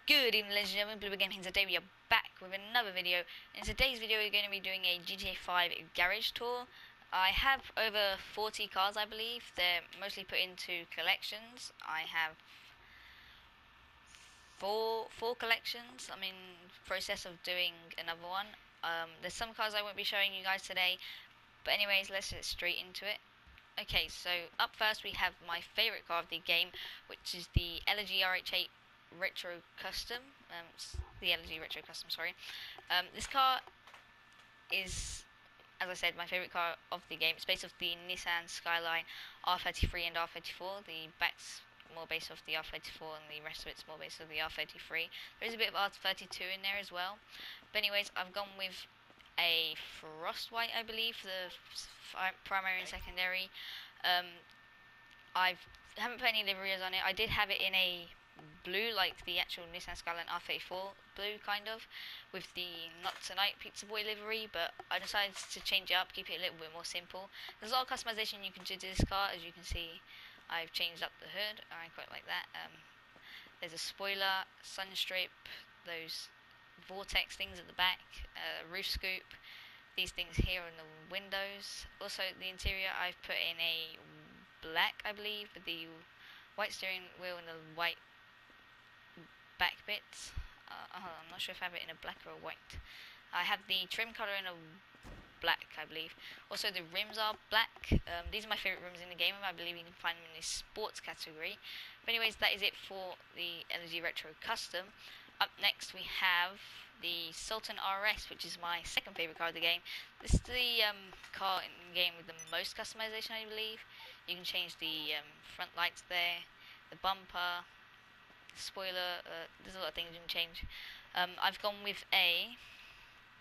Good evening, ladies and gentlemen, Blue Gaming. Today we are back with another video. In today's video we're going to be doing a GTA 5 garage tour. I have over 40 cars, I believe. They're mostly put into collections. I have four collections. I'm in process of doing another one. There's some cars I won't be showing you guys today, but anyways, let's get straight into it. Okay, so up first we have my favourite car of the game, which is the LG RH8 Retro Custom. The LG Retro Custom, sorry. This car is, as I said, my favourite car of the game. It's based off the Nissan Skyline R33 and R34. The back's more based off the R34 and the rest of it's more based off the R33. There is a bit of R32 in there as well. But anyways, I've gone with a frost white, I believe, for the primary and secondary. I haven't put any liveries on it. I did have it in a blue, like the actual Nissan Skyline R34 blue, kind of, with the Not Tonight Pizza Boy livery, but I decided to change it up, keep it a little bit more simple. There's a lot of customization you can do to this car. As you can see, I've changed up the hood. I quite like that. There's a spoiler, sun strip, those vortex things at the back, roof scoop, these things here on the windows. Also, the interior I've put in a black, I believe, with the white steering wheel and the white back bits. I'm not sure if I have it in a black or a white. I have the trim colour in a black, I believe. Also, the rims are black. These are my favourite rims in the game. I believe you can find them in the sports category. But anyways, that is it for the LG Retro Custom. Up next we have the Sultan RS, which is my second favourite car of the game. This is the car in the game with the most customization, I believe. You can change the front lights there, the bumper, spoiler, there's a lot of things you can change. I've gone with a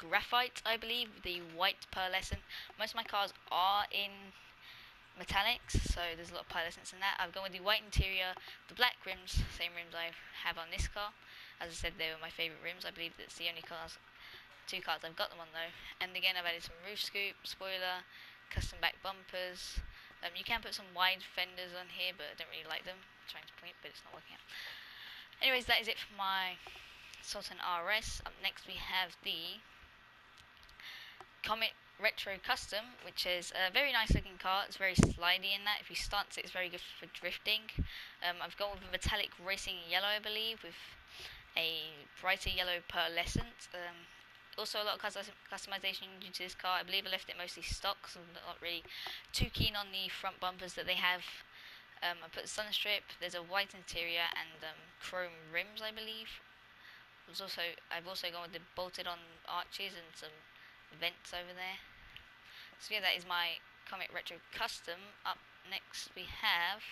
graphite, I believe, the white pearlescent. Most of my cars are in metallics, so there's a lot of pearlescence in that. I've gone with the white interior, the black rims, same rims I have on this car. As I said, they were my favourite rims. I believe that's the only two cars I've got them on though. And again, I've added some roof scoop, spoiler, custom back bumpers. You can put some wide fenders on here, but I don't really like them. I'm trying to point, but it's not working out. Anyways, that is it for my Sultan RS. Up next we have the Comet Retro Custom, which is a very nice looking car. It's very slidey in that. If you stance it, it's very good for drifting. I've gone with a metallic racing yellow, I believe, with a brighter yellow pearlescent. Also, a lot of customization due to this car. I believe I left it mostly stock, so I'm not really too keen on the front bumpers that they have. I put the sun strip. There's a white interior and chrome rims, I believe. I've also gone with the bolted-on arches and some vents over there. So yeah, that is my Comet Retro Custom. Up next we have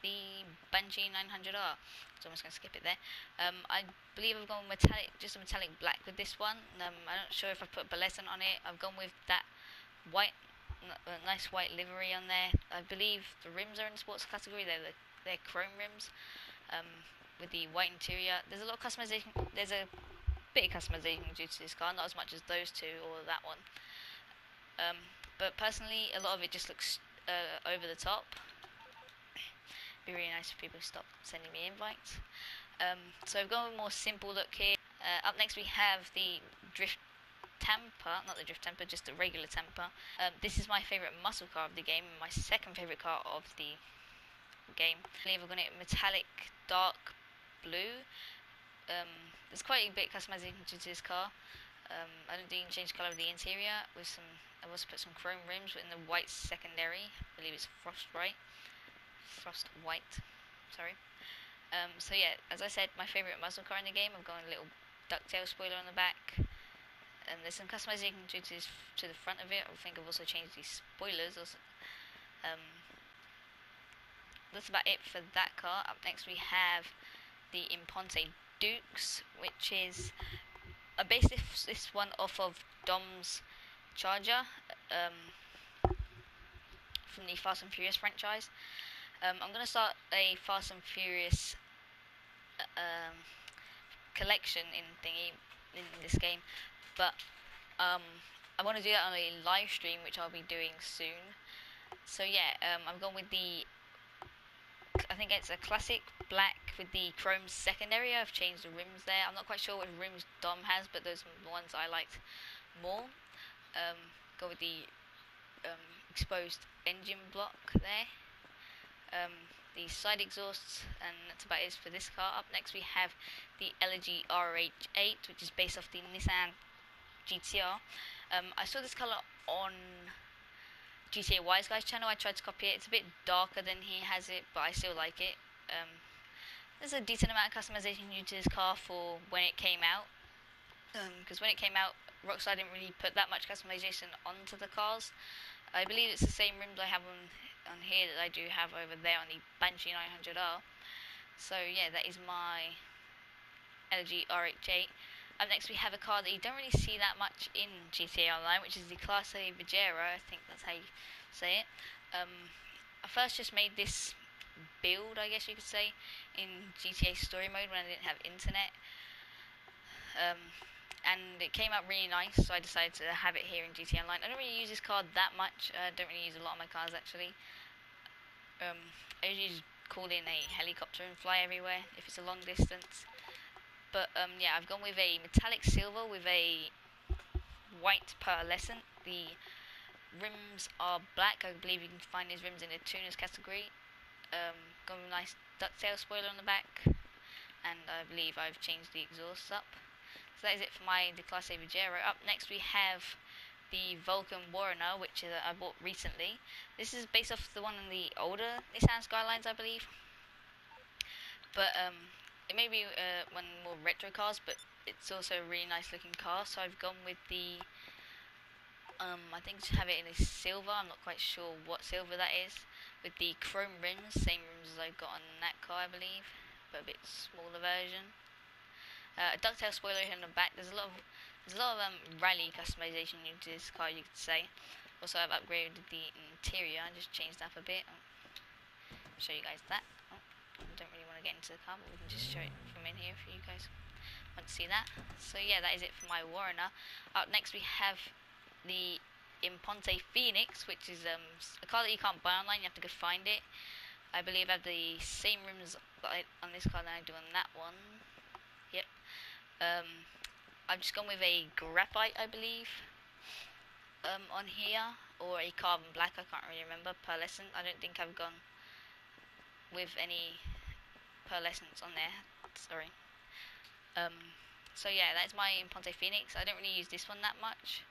the Banshee 900R. So I'm just going to skip it there. I believe I've gone metallic, just a metallic black with this one. I'm not sure if I put pearlescent on it. I've gone with that white, nice white livery on there. I believe the rims are in the sports category. They're chrome rims with the white interior. There's a lot of customization. There's a bit of customization due to this car, not as much as those two or that one. But personally, a lot of it just looks over the top. Be really nice if people stop sending me invites. So I've gone with a more simple look here. Up next we have the Drift Tamper, not the Drift Tamper, just the regular Tamper. This is my favourite muscle car of the game, and my second favourite car of the game. I believe I've got it metallic dark blue. There's quite a bit of customization to this car. I don't think you can change the colour of the interior with some. I've also put some chrome rims in the white secondary. I believe it's frost white. Sorry. So yeah, as I said, my favourite muscle car in the game. I've got a little ducktail spoiler on the back. And there's some customization due to the front of it. I think I've also changed these spoilers. Also, that's about it for that car. Up next we have the Imponte Dukes, which is I based this one off of Dom's Charger from the Fast and Furious franchise. I'm going to start a Fast and Furious collection in this game, but I want to do that on a live stream, which I'll be doing soon. So yeah, I've gone with the, I think it's a classic black with the chrome secondary. I've changed the rims there. I'm not quite sure what rims Dom has, but those are the ones I liked more. Go with the exposed engine block there. The side exhausts, and that's about it for this car. Up next we have the LG RH8, which is based off the Nissan GTR. I saw this colour on GTA Wise Guy's channel. I tried to copy it. It's a bit darker than he has it, but I still like it. There's a decent amount of customization due to this car for when it came out, because when it came out, Rockstar didn't really put that much customization onto the cars. I believe it's the same rims I have on here that I do have over there on the Banshee 900R. So yeah, that is my LG RH8. Up next we have a car that you don't really see that much in GTA Online, which is the Class A Vigero. I think that's how you say it. I first just made this build, I guess you could say, in GTA Story Mode when I didn't have internet. And it came out really nice, so I decided to have it here in GTA Online. I don't really use this car that much. I don't really use a lot of my cars, actually. I usually just call in a helicopter and fly everywhere if it's a long distance. But yeah, I've gone with a metallic silver with a white pearlescent. The rims are black. I believe you can find these rims in the tuners category. Got a nice ducktail spoiler on the back, and I believe I've changed the exhausts up. So that is it for the Class A Vigero. Up next we have the Vulcan Warrener, which I bought recently. This is based off the one in the older Nissan Skylines, I believe. But it may be one more retro cars, but it's also a really nice looking car. So I've gone with the I think to have it in a silver. I'm not quite sure what silver that is. With the chrome rims, same rims as I've got on that car, I believe, but a bit smaller version. A ducktail spoiler here on the back. There's a lot of rally customization into this car, you could say. Also, I've upgraded the interior. I just changed up a bit. I'll show you guys that. I don't really want to get into the car, but we can just show it from in here for you guys want to see that. So yeah, that is it for my Warrener. Up next we have the Imponte Phoenix, which is a car that you can't buy online. You have to go find it. I believe I have the same rims on this car that I do on that one. Yep. I've just gone with a graphite, I believe, on here, or a carbon black. I can't really remember. Pearlescent. I don't think I've gone with any pearlescents on there. Sorry. So yeah, that's my Imponte Phoenix. I don't really use this one that much.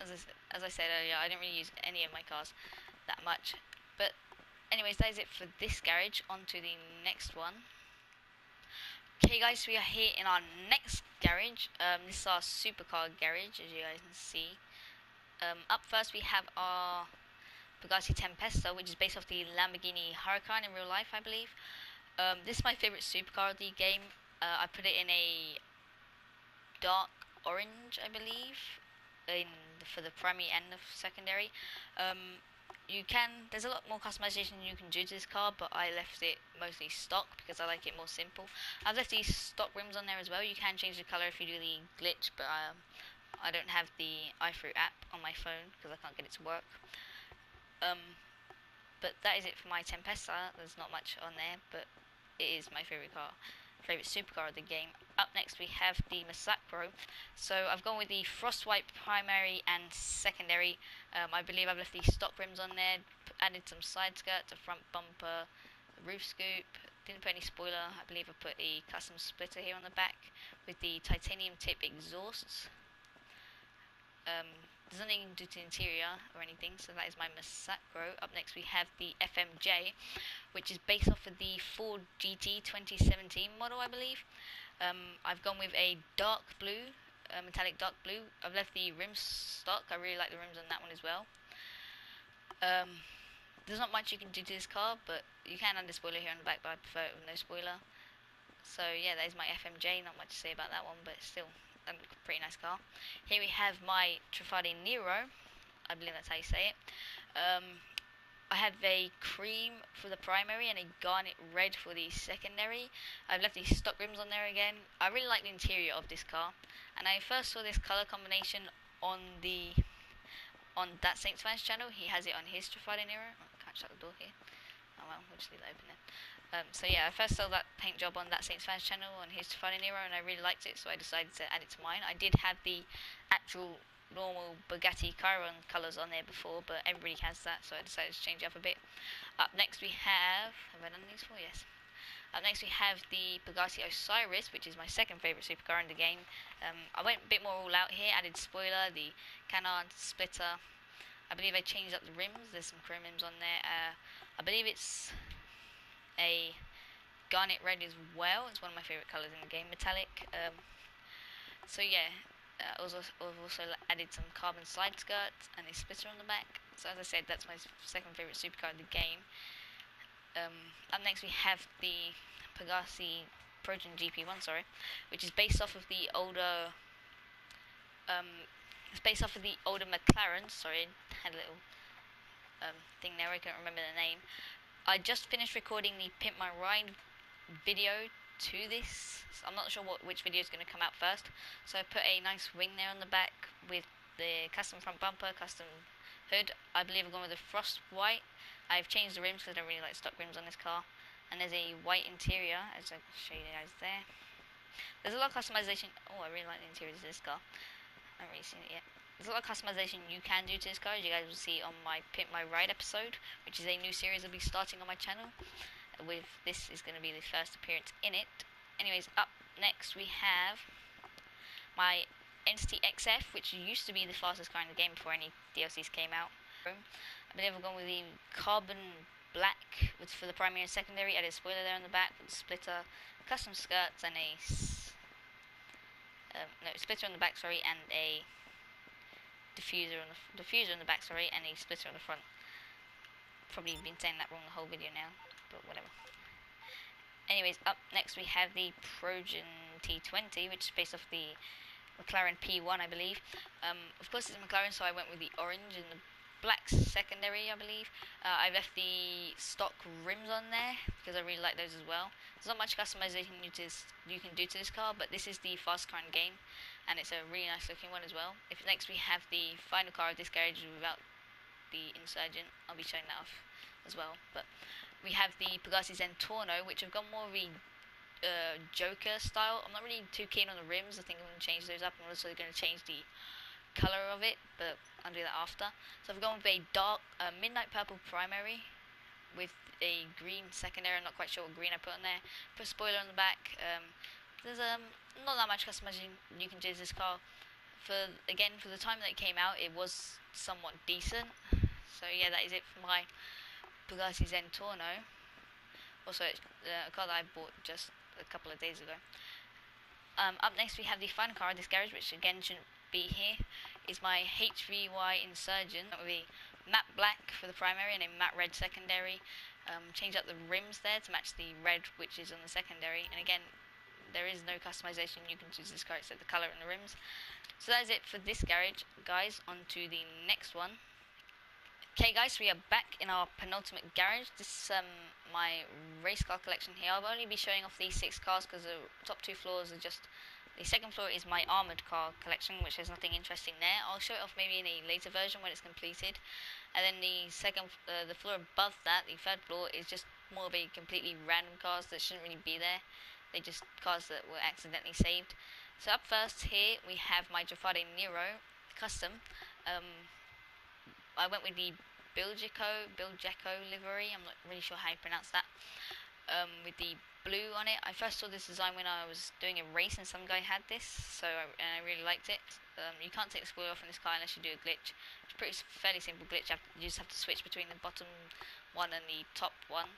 As I said earlier, I don't really use any of my cars that much. But anyways, that is it for this garage. On to the next one. Okay guys, we are here in our next garage. This is our supercar garage, as you guys can see. Up first we have our Bugatti Tempesta, which is based off the Lamborghini Huracan in real life, I believe. This is my favourite supercar of the game. I put it in a dark orange, I believe, for the primary and the secondary. There's a lot more customization you can do to this car, but I left it mostly stock because I like it more simple. I've left these stock rims on there as well. You can change the colour if you do the glitch, but I don't have the iFruit app on my phone because I can't get it to work. But that is it for my Tempesta. There's not much on there, but it is my favourite supercar of the game. Up next we have the Massacro. So I've gone with the Frostwipe primary and secondary. I believe I've left the stock rims on there, added some side skirts, a front bumper, a roof scoop. Didn't put any spoiler. I believe I put a custom splitter here on the back with the titanium tip exhausts. There's nothing to do to the interior or anything, so that is my Massacro. Up next we have the FMJ, which is based off of the Ford GT 2017 model, I believe. I've gone with a dark blue, metallic dark blue. I've left the rims stock. I really like the rims on that one as well. There's not much you can do to this car, but you can add the spoiler here on the back, but I prefer it with no spoiler. So yeah, that is my FMJ. Not much to say about that one, but still a pretty nice car. Here we have my Trifade Nero. I believe that's how you say it. I have a cream for the primary and a garnet red for the secondary. I've left these stock rims on there again. I really like the interior of this car, and I first saw this colour combination on that Saints Fans channel. He has it on his Trifade Nero. I can't shut the door here. Oh well, we'll just leave it open then. So yeah, I first saw that paint job on that Saints fans channel on his Funny Nero, and I really liked it, so I decided to add it to mine. I did have the actual normal Bugatti Chiron colours on there before, but everybody has that, so I decided to change up a bit. Up next we have I done these four? Yes. Up next we have the Bugatti Osiris, which is my second favourite supercar in the game. I went a bit more all out here, added spoiler, the canard, splitter. I believe I changed up the rims, there's some chrome rims on there. I believe it's a garnet red as well. It's one of my favourite colours in the game, metallic. So yeah, I've also added some carbon side skirts and a splitter on the back. So as I said, that's my second favourite supercar in the game. Up next we have the Pegasi Proton GP1, sorry, which is based off of the older. It's based off of the older McLaren. Sorry, had a little thing there. I can't remember the name. I just finished recording the Pimp My Ride video to this. So I'm not sure which video is going to come out first. So I put a nice wing there on the back with the custom front bumper, custom hood. I believe I've gone with the frost white. I've changed the rims because I don't really like stock rims on this car. And there's a white interior, as I'll show you guys there. There's a lot of customization. Oh, I really like the interior of this car. I haven't really seen it yet. There's a lot of customization you can do to this car, as you guys will see on my Pimp My Ride episode, which is a new series I'll be starting on my channel. With this is going to be the first appearance in it. Anyways, up next we have my Entity XF, which used to be the fastest car in the game before any DLCs came out. I believe I've gone with the carbon black for the primary and secondary. Added a spoiler there on the back with a splitter, custom skirts, and a splitter on the back, sorry, and a diffuser on the back, sorry, and a splitter on the front. Probably been saying that wrong the whole video now, but whatever. Anyways, up next we have the Proton T20, which is based off the McLaren P1, I believe. Of course it's a McLaren, so I went with the orange and the black secondary, I believe. I left the stock rims on there because I really like those as well. There's not much customization you can do to this car, but this is the fast car in the game, and it's a really nice looking one as well. Next we have the final car of this garage without the Insurgent. I'll be showing that off as well. But we have the Pegasi Zentorno, which have got more of a Joker style. I'm not really too keen on the rims. I think I'm going to change those up. I'm also going to change the colour of it, but I'll do that after. So I've gone with a dark midnight purple primary with a green secondary. I'm not quite sure what green I put on there. Put a spoiler on the back. There's not that much customizing you can do to this car. For the time that it came out, it was somewhat decent. So yeah, that is it for my Pegasi Zentorno. Also, it's a car that I bought just a couple of days ago. Up next we have the final car of this garage, which again shouldn't be here, is my HVY Insurgent with a matte black for the primary and a matte red secondary. Change up the rims there to match the red which is on the secondary, and again there is no customization you can choose this car except the colour and the rims. So that is it for this garage, guys. On to the next one. Okay guys, we are back in our penultimate garage. This is my race car collection here. I'll only be showing off these 6 cars because the top 2 floors are just... The second floor is my armoured car collection, which has nothing interesting there. I'll show it off maybe in a later version when it's completed. And then the floor above that, the third floor, is just more of a completely random cars that shouldn't really be there. They're just cars that were accidentally saved. So up first here we have my Jafade Nero custom. I went with the Bilgeco livery. I'm not really sure how you pronounce that. With the blue on it. I first saw this design when I was doing a race and some guy had this, so I really liked it. You can't take the spoiler off in this car unless you do a glitch. It's a fairly simple glitch. You just have to switch between the bottom one and the top one.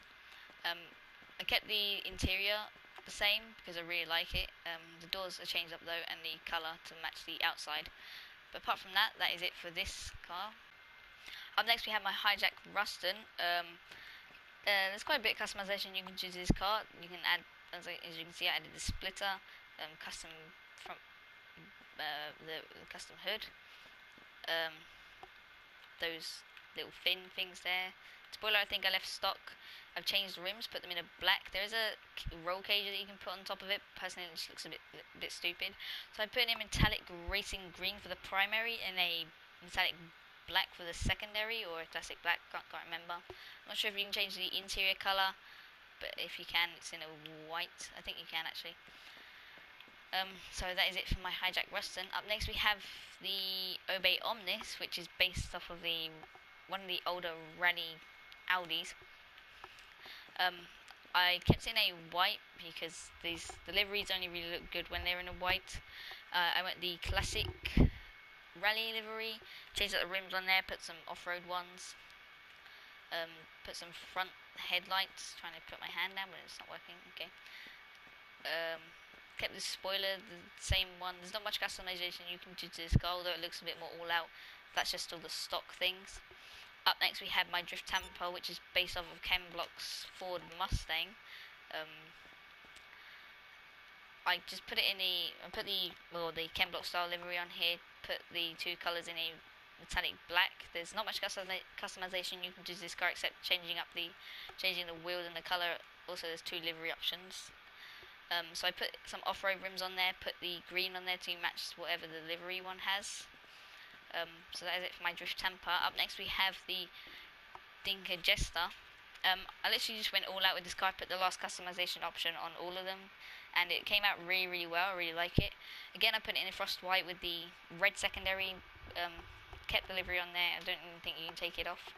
I kept the interior the same because I really like it. The doors are changed up though, and the colour to match the outside. But apart from that, that is it for this car. Up next we have my Hijack Ruston. There's quite a bit of customization you can choose to this car. You can add, as you can see, I added the splitter, custom front, the custom hood, those little fin things there. Spoiler, I think I left stock. I've changed the rims, put them in a black. There is a roll cage that you can put on top of it. Personally, it just looks a bit stupid. So I put in a metallic racing green for the primary and a metallic black for the secondary, or a classic black, can't remember. I'm not sure if you can change the interior colour but if you can, it's in a white. I think you can actually. So that is it for my Hijack Ruston. Up next we have the Obey Omnis, which is based off of one of the older rally Audis. I kept it in a white because the liveries only really look good when they're in a white. I went the classic rally livery, changed out the rims on there, put some off-road ones, put some front headlights, trying to put my hand down but it's not working, okay. Kept the spoiler the same one. There's not much customization you can do to this car, although it looks a bit more all out. That's just all the stock things. Up next we have my drift tamper, which is based off of Ken Block's Ford Mustang. I just put it in the Ken Block style livery on here, put the two colours in a metallic black. There's not much customization you can do to this car except changing the wheels and the colour. Also there's two livery options. So I put some off-road rims on there, put the green on there to match whatever the livery one has. So that is it for my drift tamper. Up next we have the Dinker Jester. I literally just went all out with this car. I put the last customization option on all of them, and it came out really, really well. I really like it. Again, I put it in a frost white with the red secondary. Kept the livery on there. I don't even think you can take it off.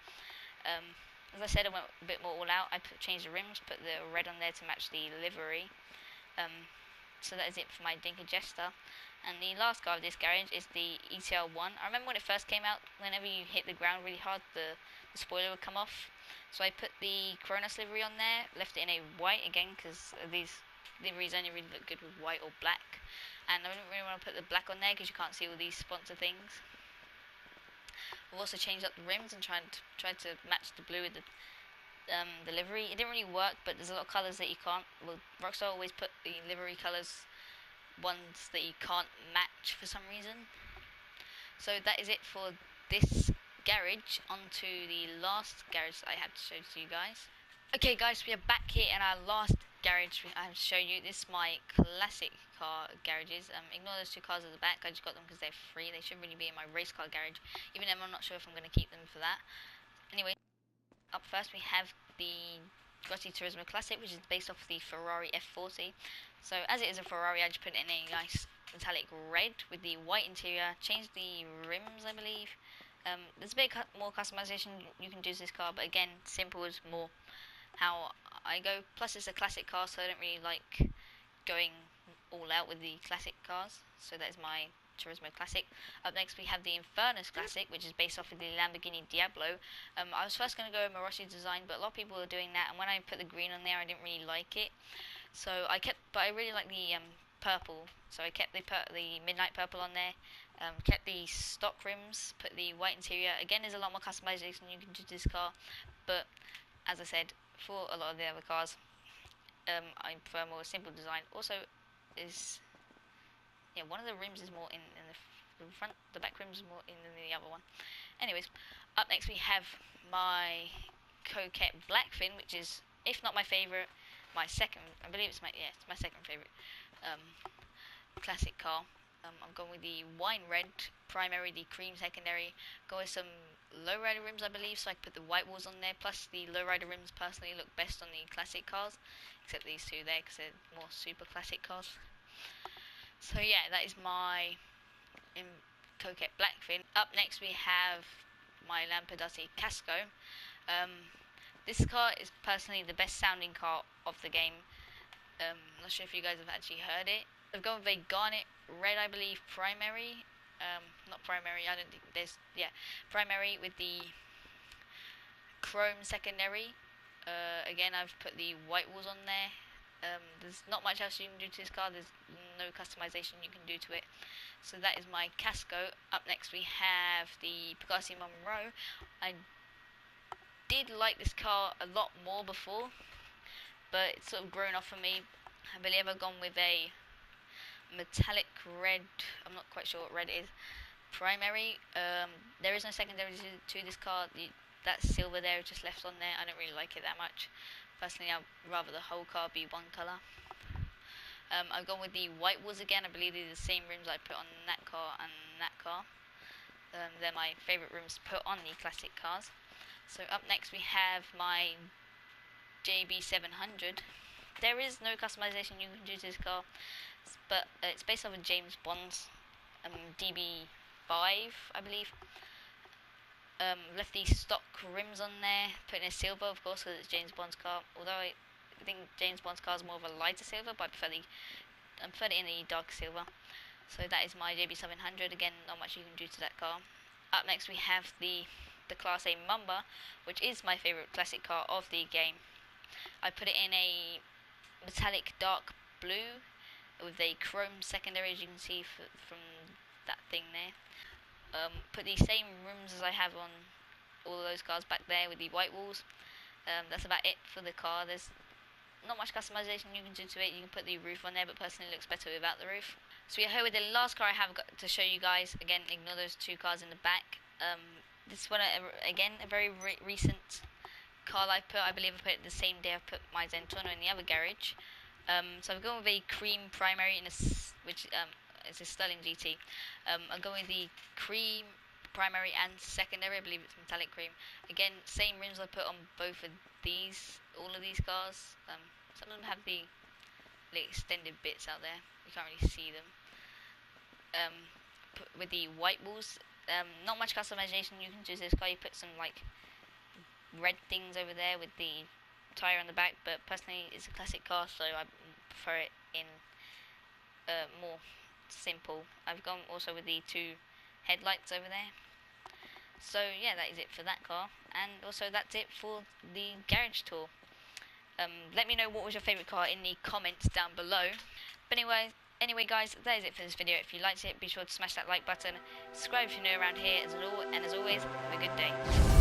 As I said, I went a bit more all out. I changed the rims, put the red on there to match the livery. So that is it for my Dinker Jester. And the last car of this garage is the ETL1. I remember when it first came out, whenever you hit the ground really hard, the spoiler would come off. So I put the Kronos livery on there, left it in a white again, because these liveries only really look good with white or black. And I didn't really want to put the black on there, because you can't see all these sponsor things. I've also changed up the rims and tried to match the blue with the livery. It didn't really work, but there's a lot of colours that you can't. Well, Rockstar always put the livery colours ones that you can't match for some reason. So that is it for this garage. On to the last garage that I had to show to you guys. Okay guys, we are back here in our last garage I have to show you. This is my classic car garages. Ignore those two cars at the back, I just got them because they're free. They should really be in my race car garage, even though I'm not sure if I'm going to keep them for that. Anyway, up first we have the Grotti Turismo Classic, which is based off the Ferrari F40. So as it is a Ferrari, I just put it in a nice metallic red with the white interior. Changed the rims, I believe. There's a bit more customization you can do to this car, but again, simple is more how I go. Plus it's a classic car, so I don't really like going all out with the classic cars. So that is my Turismo Classic. Up next we have the Infernus Classic, which is based off of the Lamborghini Diablo. I was first going to go with Marossi design, but a lot of people were doing that, and when I put the green on there, I didn't really like it. So but I really like the purple, so I kept the midnight purple on there. Kept the stock rims, put the white interior. Again, there's a lot more customization you can do to this car, but as I said, for a lot of the other cars, I prefer more simple design. Also, one of the rims is more in the front, the back rims is more in than the other one. Anyways, up next we have my Coquette Blackfin, which is, if not my favourite, my second, I believe it's my second favourite classic car. I'm going with the wine red primary, the cream secondary. Go with some lowrider rims, I believe, so I can put the white walls on there. Plus the lowrider rims personally look best on the classic cars, except these two there because they're more super classic cars. So yeah, that is my Coquette Blackfin. Up next we have my Lampadati Casco. This car is personally the best sounding car of the game. Not sure if you guys have actually heard it. I've gone with a garnet red, I believe, primary. Not primary, I don't think there's, primary with the chrome secondary. Again, I've put the white walls on there. There's not much else you can do to this car. There's no customization you can do to it. So that is my Casco. Up next we have the Pegasi Monroe. I did like this car a lot more before, but it's sort of grown off for me. I believe I've gone with a metallic red, I'm not quite sure what red is, primary. There is no secondary to this car. That silver there is just left on there. I don't really like it that much. Personally, I'd rather the whole car be one colour. I've gone with the white walls again. I believe these are the same rims I put on that car and that car. They're my favourite rims to put on the classic cars. So up next we have my JB700. There is no customization you can do to this car, but it's based off of James Bond's DB5, I believe. Left these stock rims on there, put in a silver, of course, because it's James Bond's car. Although I think James Bond's car is more of a lighter silver, but I prefer it in a dark silver. So that is my JB700. Again, not much you can do to that car. Up next we have the Class A Mamba, which is my favourite classic car of the game. I put it in a metallic dark blue with a chrome secondary, as you can see from that thing there. Put the same rims as I have on all of those cars back there with the white walls. That's about it for the car. There's not much customization you can do to it. You can put the roof on there, but personally it looks better without the roof. So yeah, here with the last car I have got to show you guys. Again, ignore those two cars in the back. This one, again, a very recent car I put. I believe I put it the same day I put my Zentorno in the other garage. So I'm going with a cream primary, which it's a Sterling GT. I'm going with the cream primary and secondary. I believe it's metallic cream. Again, same rims I put on both of all of these cars. Some of them have the extended bits out there. You can't really see them. With the white walls, not much customization you can do to this car. You put some like red things over there with the tyre on the back, but personally it's a classic car, so I prefer it in more simple. I've gone also with the two headlights over there. So yeah, that is it for that car, and also that's it for the garage tour. Let me know what was your favourite car in the comments down below. But anyway guys, that is it for this video. If you liked it, be sure to smash that like button, subscribe if you're new around here, and as always, have a good day.